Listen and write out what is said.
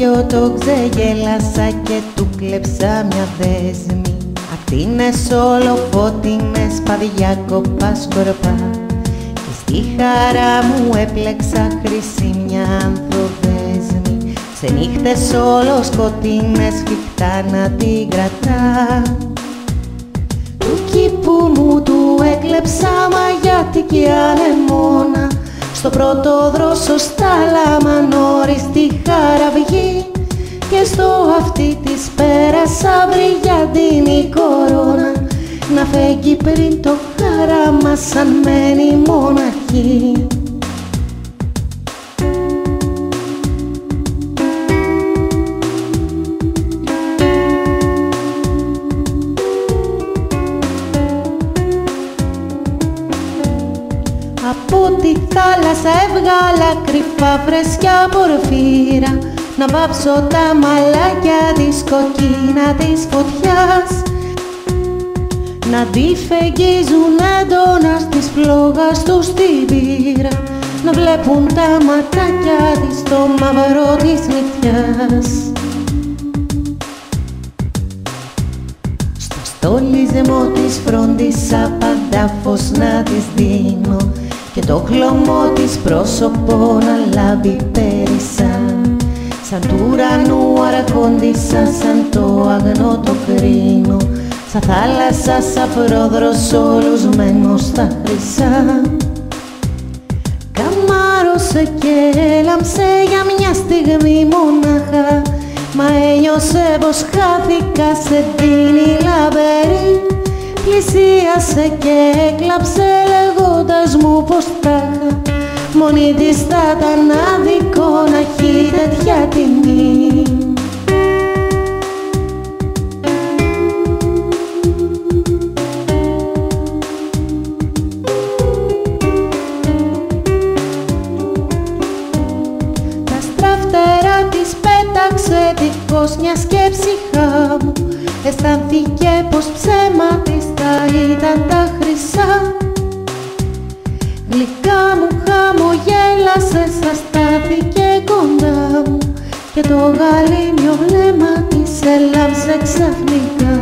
ίδιο το ξεγέλασα και του κλέψα μια δέσμη. Ακτίνες όλο φώτινες, παδιά κοπά σκορπά. Και στη χαρά μου έπλεξα χρυσή μια ανθοδέσμη. Σε νύχτες όλο σκοτεινές, φικτά να την κρατά. Του κήπου μου του έκλεψα μαγιάτη και ανεμόνα. Στο πρώτο δρόσο στάλαμα νωρίς τη χαραυγή. Και στο αυτί της πέρασα μπριγιαντίνη κορώνα. Να φέγγει πριν το χαράμα σαν μένει μοναχή. Από τη θάλασσα έβγαλα κρυφά φρέσκια πορφύρα. Να βάψω τα μαλάκια της κοκκίνα της φωτιάς. Να τη φεγγίζουν έντονα στις φλόγας τους την πύρα. Να βλέπουν τα ματάκια της το μαύρο της νυχτιάς. Στο στολισμό της φρόντισα πάντα φως να της δίνω. Και το χλωμό της πρόσωπο να λάμπει πέρισα. Σαν του ουρανού αρχόντισα, σαν το αγνό το κρίνο. Σαν θάλασσα, σαν πρόδρος ολουσμένος στα χρυσά. Καμάρωσε και έλαμψε για μια στιγμή μονάχα. Μα ένιωσε πως χάθηκα σε τίνη λαμπερή. Πλησίασε και έκλαψε λέγοντας μου πως τάχα. Μόνη της θα ήταν άδικο να έχει τέτοια τιμή. Τα στραφτερά της πέταξε δίχως μια σκέψη χάμου. Αισθάνθηκε πως ψέμα της θα ήταν τα χρυσά. Γλυκά μου χαμογέλασε, σαν στάθηκε κοντά μου. Και το γαλήνιο βλέμμα της έλαμψε ξαφνικά.